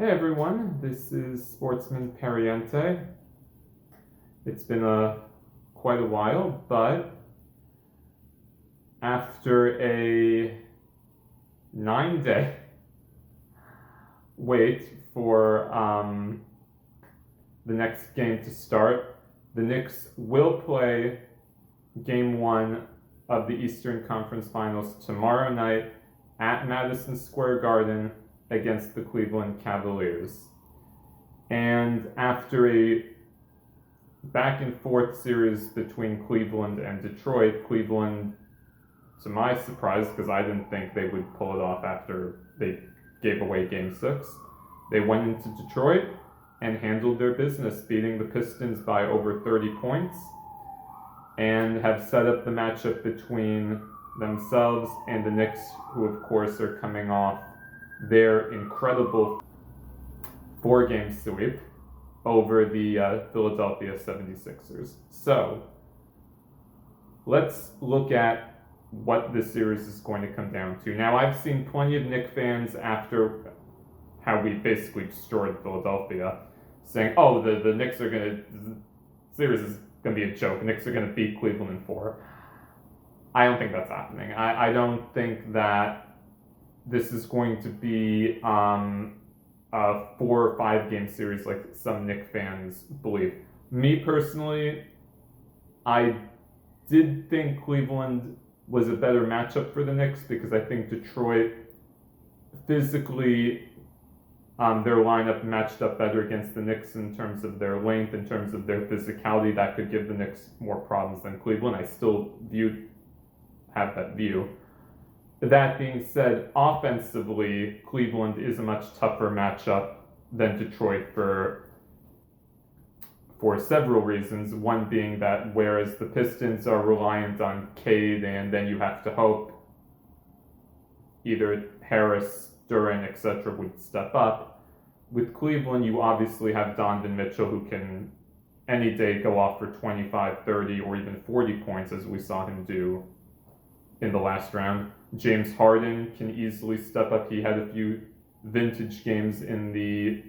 Hey everyone, this is Sportsman Periente. It's been quite a while, but after a 9-day wait for the next game to start, the Knicks will play Game 1 of the Eastern Conference Finals tomorrow night at Madison Square Garden against the Cleveland Cavaliers. And after a back and forth series between Cleveland and Detroit, Cleveland, to my surprise, because I didn't think they would pull it off after they gave away Game 6, they went into Detroit and handled their business, beating the Pistons by over 30 points, and have set up the matchup between themselves and the Knicks, who of course are coming off their incredible 4-game sweep over the Philadelphia 76ers. So, let's look at what this series is going to come down to. Now, I've seen plenty of Knicks fans after how we basically destroyed Philadelphia saying, oh, the Knicks are the series is going to be a joke. The Knicks are going to beat Cleveland in 4. I don't think that's happening. I don't think that this is going to be a 4 or 5 game series like some Knicks fans believe. Me personally, I did think Cleveland was a better matchup for the Knicks because I think Detroit physically, their lineup matched up better against the Knicks in terms of their length, in terms of their physicality. That could give the Knicks more problems than Cleveland. I still have that view. That being said, offensively, Cleveland is a much tougher matchup than Detroit for several reasons. One being that whereas the Pistons are reliant on Cade and then you have to hope either Harris, Duran, etc. would step up, with Cleveland you obviously have Donovan Mitchell who can any day go off for 25, 30, or even 40 points as we saw him do in the last round. James Harden can easily step up. He had a few vintage games in the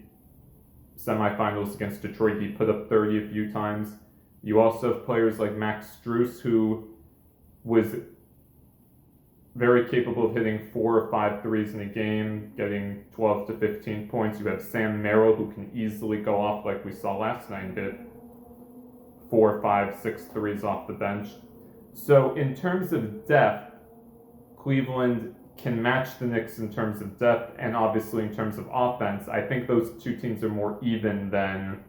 semifinals against Detroit. He put up 30 a few times. You also have players like Max Strus, who was very capable of hitting 4 or 5 threes in a game, getting 12 to 15 points. You have Sam Merrill, who can easily go off like we saw last night and hit 4, 5, 6 threes off the bench. So in terms of depth, Cleveland can match the Knicks in terms of depth, and obviously in terms of offense. I think those two teams are more even than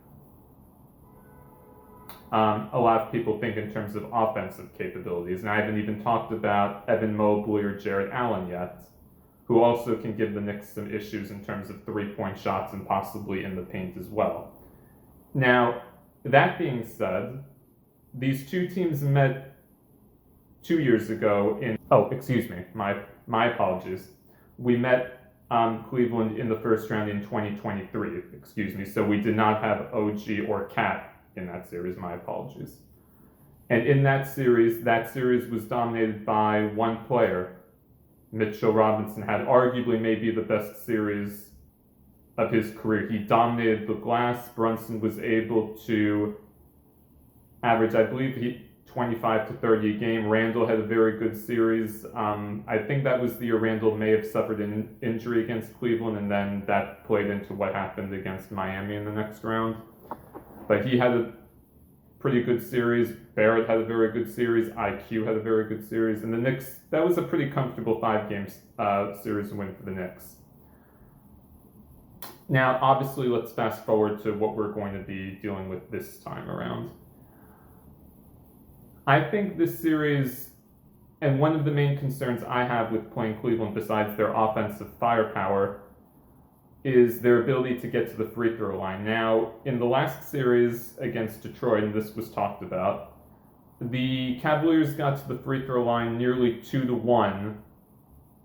a lot of people think in terms of offensive capabilities. And I haven't even talked about Evan Mobley or Jarrett Allen yet, who also can give the Knicks some issues in terms of 3-point shots and possibly in the paint as well. Now, that being said, these two teams met 2 years ago my apologies. We met Cleveland in the first round in 2023, so we did not have OG or Cat in that series, my apologies. And in that series was dominated by one player. Mitchell Robinson had arguably maybe the best series of his career. He dominated the glass. Brunson was able to average, I believe, 25 to 30 a game. Randall had a very good series. I think that was the year Randall may have suffered an injury against Cleveland, and then that played into what happened against Miami in the next round. But he had a pretty good series. Barrett had a very good series. IQ had a very good series. And the Knicks, that was a pretty comfortable 5-game series win for the Knicks. Now, obviously, let's fast forward to what we're going to be dealing with this time around. I think this series, and one of the main concerns I have with playing Cleveland besides their offensive firepower, is their ability to get to the free throw line. Now, in the last series against Detroit, and this was talked about, the Cavaliers got to the free throw line nearly 2-1.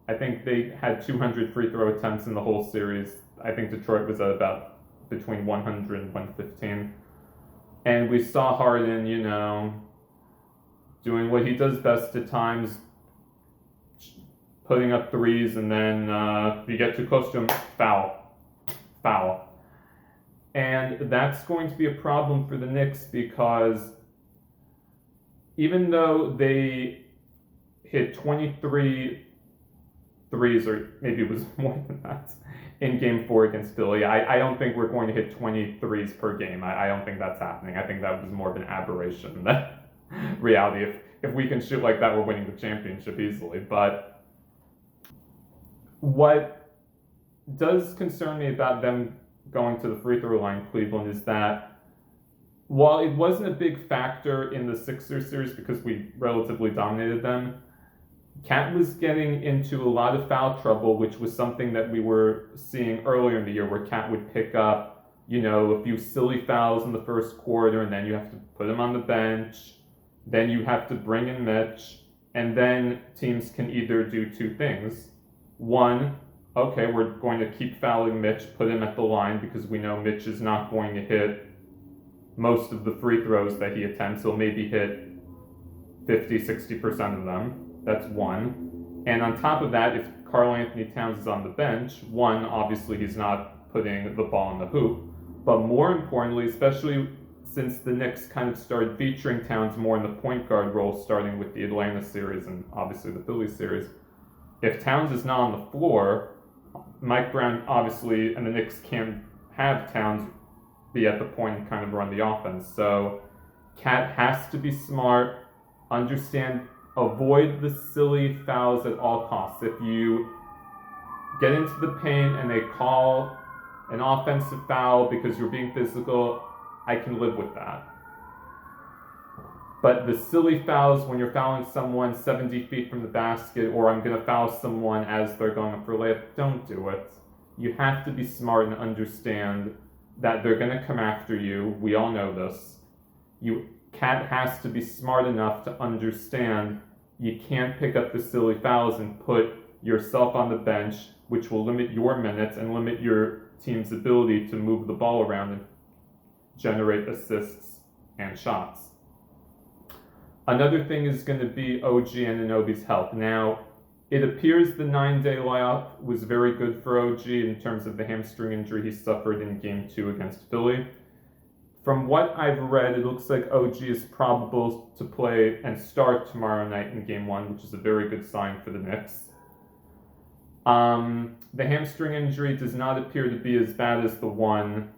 I think they had 200 free throw attempts in the whole series. I think Detroit was at about between 100 and 115. And we saw Harden, doing what he does best at times, putting up threes, and then if you get too close to him, foul. foul. And that's going to be a problem for the Knicks because even though they hit 23 threes, or maybe it was more than that, in Game 4 against Philly, I don't think we're going to hit 20 threes per game. I don't think that's happening. I think that was more of an aberration than reality. If we can shoot like that, we're winning the championship easily. But what does concern me about them going to the free throw line, Cleveland, is that while it wasn't a big factor in the Sixers series because we relatively dominated them, Cat was getting into a lot of foul trouble, which was something that we were seeing earlier in the year where Cat would pick up, a few silly fouls in the first quarter, and then you have to put him on the bench, then you have to bring in Mitch, and then teams can either do two things. One, okay, we're going to keep fouling Mitch, put him at the line because we know Mitch is not going to hit most of the free throws that he attempts. He'll maybe hit 50-60% of them. That's one. And on top of that, if Karl Anthony Towns is on the bench, one, obviously he's not putting the ball in the hoop. But more importantly, especially since the Knicks kind of started featuring Towns more in the point guard role, starting with the Atlanta series and obviously the Philly series, if Towns is not on the floor, Mike Brown obviously, and the Knicks can't have Towns be at the point and kind of run the offense. So Cat has to be smart, avoid the silly fouls at all costs. If you get into the paint and they call an offensive foul because you're being physical, I can live with that. But the silly fouls when you're fouling someone 70 feet from the basket, or I'm going to foul someone as they're going up for a layup, don't do it. You have to be smart and understand that they're going to come after you. We all know this. Cat has to be smart enough to understand you can't pick up the silly fouls and put yourself on the bench, which will limit your minutes and limit your team's ability to move the ball around and generate assists and shots. Another thing is going to be OG Anunoby's health. Now, it appears the 9-day layoff was very good for OG in terms of the hamstring injury he suffered in Game 2 against Philly. From what I've read, it looks like OG is probable to play and start tomorrow night in Game 1, which is a very good sign for the Knicks. The hamstring injury does not appear to be as bad as the one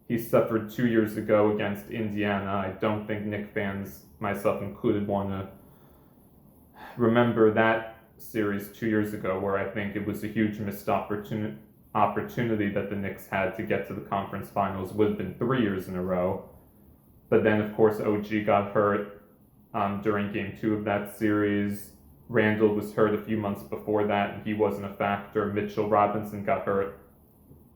he suffered 2 years ago against Indiana. I don't think Knicks fans, myself included, want to remember that series 2 years ago, where I think it was a huge missed opportunity that the Knicks had to get to the conference finals. Would have been 3 years in a row. But then, of course, OG got hurt during Game 2 of that series. Randall was hurt a few months before that, and he wasn't a factor. Mitchell Robinson got hurt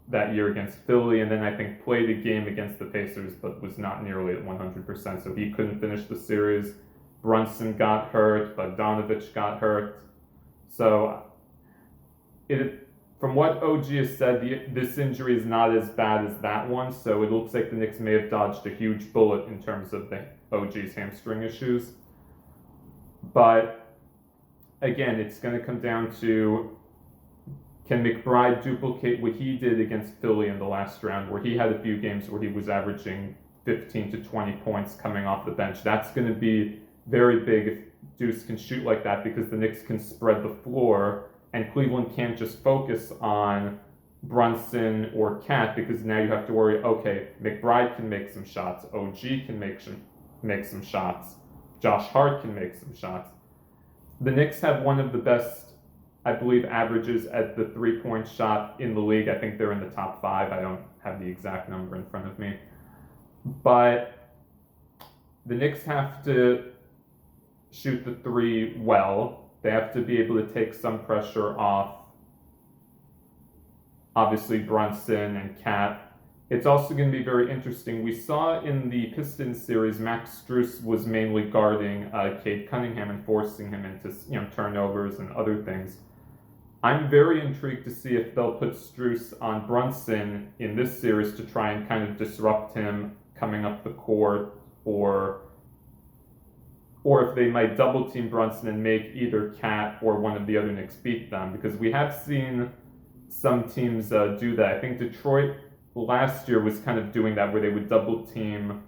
that year against Philly, and then I think played a game against the Pacers, but was not nearly at 100%, so he couldn't finish the series. Brunson got hurt, Bogdanovich got hurt. So, from what OG has said, this injury is not as bad as that one, so it looks like the Knicks may have dodged a huge bullet in terms of the OG's hamstring issues. But, again, it's going to come down to, can McBride duplicate what he did against Philly in the last round, where he had a few games where he was averaging 15 to 20 points coming off the bench? That's going to be very big if Deuce can shoot like that, because the Knicks can spread the floor, and Cleveland can't just focus on Brunson or Cat, because now you have to worry, okay, McBride can make some shots, OG can make some shots, Josh Hart can make some shots. The Knicks have one of the best, I believe, averages at the three-point shot in the league. I think they're in the top 5. I don't have the exact number in front of me. But the Knicks have to shoot the three well. They have to be able to take some pressure off, obviously, Brunson and Cat. It's also going to be very interesting. We saw in the Pistons series, Max Strus was mainly guarding Cade Cunningham and forcing him into turnovers and other things. I'm very intrigued to see if they'll put Strus on Brunson in this series to try and kind of disrupt him coming up the court, or if they might double team Brunson and make either Cat or one of the other Knicks beat them, because we have seen some teams do that. I think Detroit last year was kind of doing that where they would double team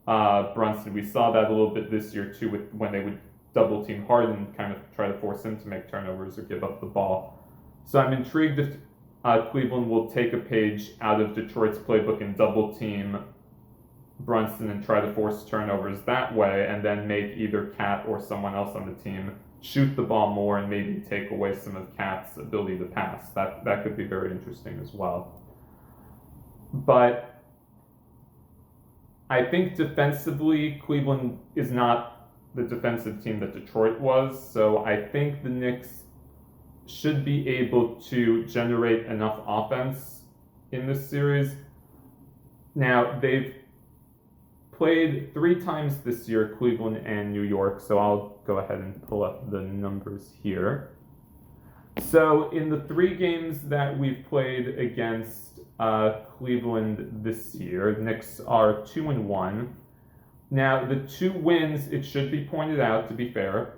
Brunson. We saw that a little bit this year too, with when they would double team Harden, kind of try to force him to make turnovers or give up the ball. So I'm intrigued if Cleveland will take a page out of Detroit's playbook and double team Brunson and try to force turnovers that way, and then make either Cat or someone else on the team shoot the ball more and maybe take away some of Cat's ability to pass. That could be very interesting as well. But I think defensively, Cleveland is not the defensive team that Detroit was, so I think the Knicks should be able to generate enough offense in this series. Now, they've played 3 times this year, Cleveland and New York, so I'll go ahead and pull up the numbers here. So in the 3 games that we've played against Cleveland this year, the Knicks are 2-1. Now, the 2 wins, it should be pointed out, to be fair,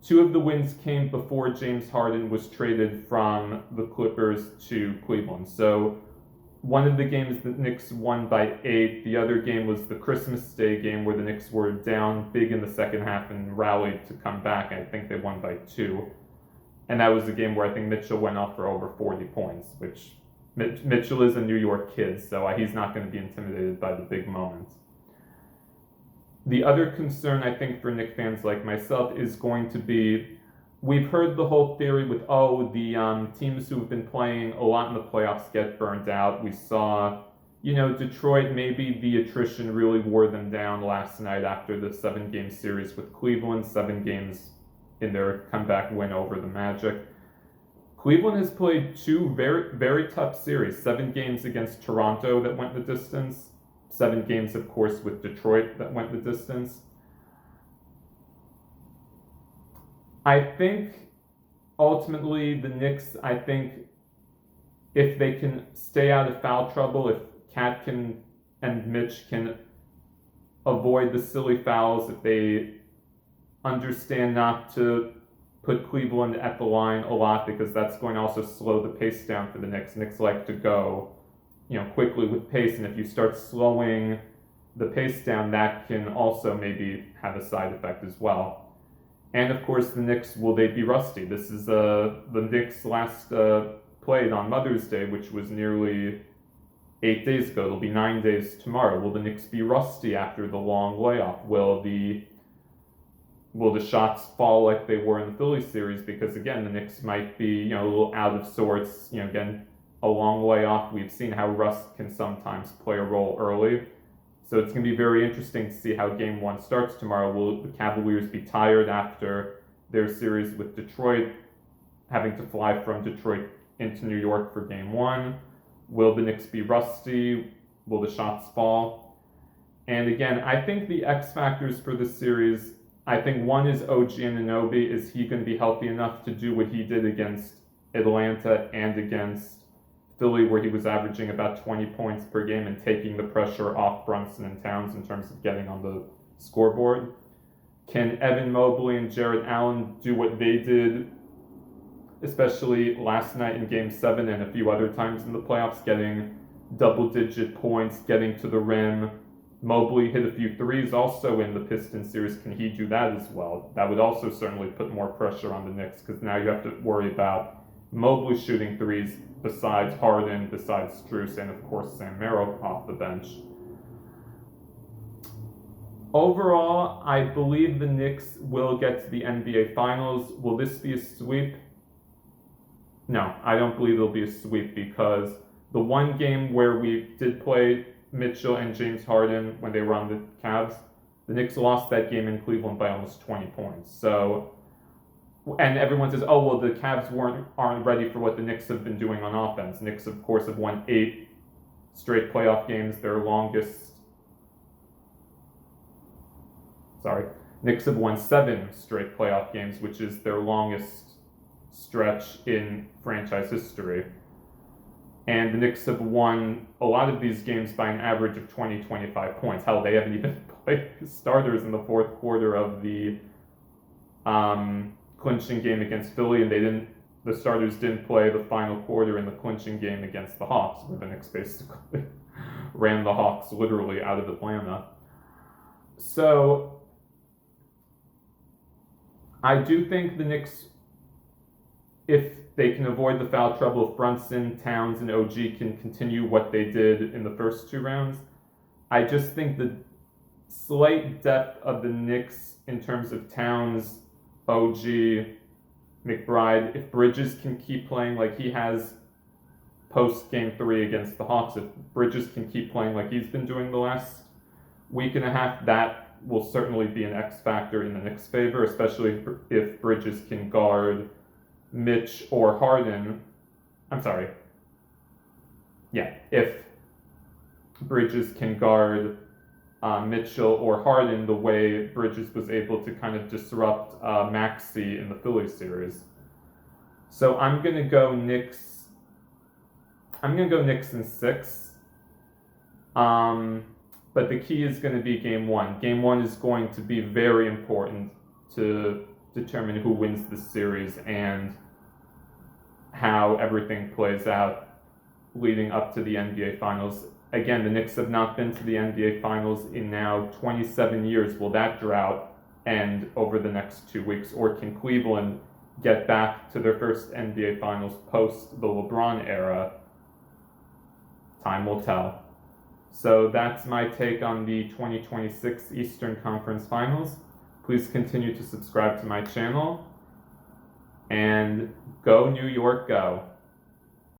2 of the wins came before James Harden was traded from the Clippers to Cleveland. So one of the games the Knicks won by 8. The other game was the Christmas Day game where the Knicks were down big in the second half and rallied to come back. I think they won by 2. And that was a game where I think Mitchell went off for over 40 points, which Mitchell is a New York kid, so he's not going to be intimidated by the big moments. The other concern, I think, for Knicks fans like myself is going to be, we've heard the whole theory with, the teams who've been playing a lot in the playoffs get burned out. We saw, Detroit, maybe the attrition really wore them down last night after the 7-game series with Cleveland, 7 games in their comeback win over the Magic. Cleveland has played 2 very, very tough series, 7 games against Toronto that went the distance, 7 games, of course, with Detroit that went the distance. I think ultimately the Knicks, if they can stay out of foul trouble, if Cat and Mitch can avoid the silly fouls, if they understand not to put Cleveland at the line a lot, because that's going to also slow the pace down for the Knicks. Knicks like to go quickly with pace, and if you start slowing the pace down, that can also maybe have a side effect as well. And of course, the Knicks, will they be rusty? This is the Knicks last played on Mother's Day, which was nearly 8 days ago. It'll be 9 days tomorrow. Will the Knicks be rusty after the long layoff? Will the shots fall like they were in the Philly series? Because again, the Knicks might be a little out of sorts. Again, a long layoff. We've seen how rust can sometimes play a role early. So it's going to be very interesting to see how Game 1 starts tomorrow. Will the Cavaliers be tired after their series with Detroit, having to fly from Detroit into New York for Game 1? Will the Knicks be rusty? Will the shots fall? And again, I think the X factors for this series, I think one is OG Anunoby. Is he going to be healthy enough to do what he did against Atlanta and against Philly, where he was averaging about 20 points per game and taking the pressure off Brunson and Towns in terms of getting on the scoreboard? Can Evan Mobley and Jarrett Allen do what they did, especially last night in Game 7 and a few other times in the playoffs, getting double-digit points, getting to the rim? Mobley hit a few threes also in the Pistons series. Can he do that as well? That would also certainly put more pressure on the Knicks, because now you have to worry about Mobley shooting threes besides Harden, besides Strus, and of course Sam Merrill off the bench. Overall, I believe the Knicks will get to the NBA Finals. Will this be a sweep? No, I don't believe it'll be a sweep, because the one game where we did play Mitchell and James Harden when they were on the Cavs, the Knicks lost that game in Cleveland by almost 20 points. So, and everyone says, the Cavs aren't ready for what the Knicks have been doing on offense. Knicks, of course, have won 8 straight playoff games, Knicks have won 7 straight playoff games, which is their longest stretch in franchise history. And the Knicks have won a lot of these games by an average of 20-25 points. Hell, they haven't even played starters in the fourth quarter of the clinching game against Philly, and they didn't the starters didn't play the final quarter in the clinching game against the Hawks, where the Knicks basically ran the Hawks literally out of Atlanta. So I do think the Knicks, if they can avoid the foul trouble, if Brunson, Towns, and OG can continue what they did in the first two rounds, I just think the slight depth of the Knicks in terms of Towns, OG, McBride, if Bridges can keep playing like he has post game 3 against the Hawks, if Bridges can keep playing like he's been doing the last week and a half, that will certainly be an X factor in the Knicks' favor, especially if Bridges can guard Mitch or Harden. If Bridges can guard Mitchell or Harden the way Bridges was able to kind of disrupt Maxey in the Philly series. So I'm going to go Knicks in 6. But the key is going to be game 1. Game 1 is going to be very important to determine who wins the series and how everything plays out leading up to the NBA Finals. Again, the Knicks have not been to the NBA Finals in now 27 years. Will that drought end over the next 2 weeks, or can Cleveland get back to their first NBA Finals post the LeBron era? Time will tell. So that's my take on the 2026 Eastern Conference Finals. Please continue to subscribe to my channel, and go New York, go.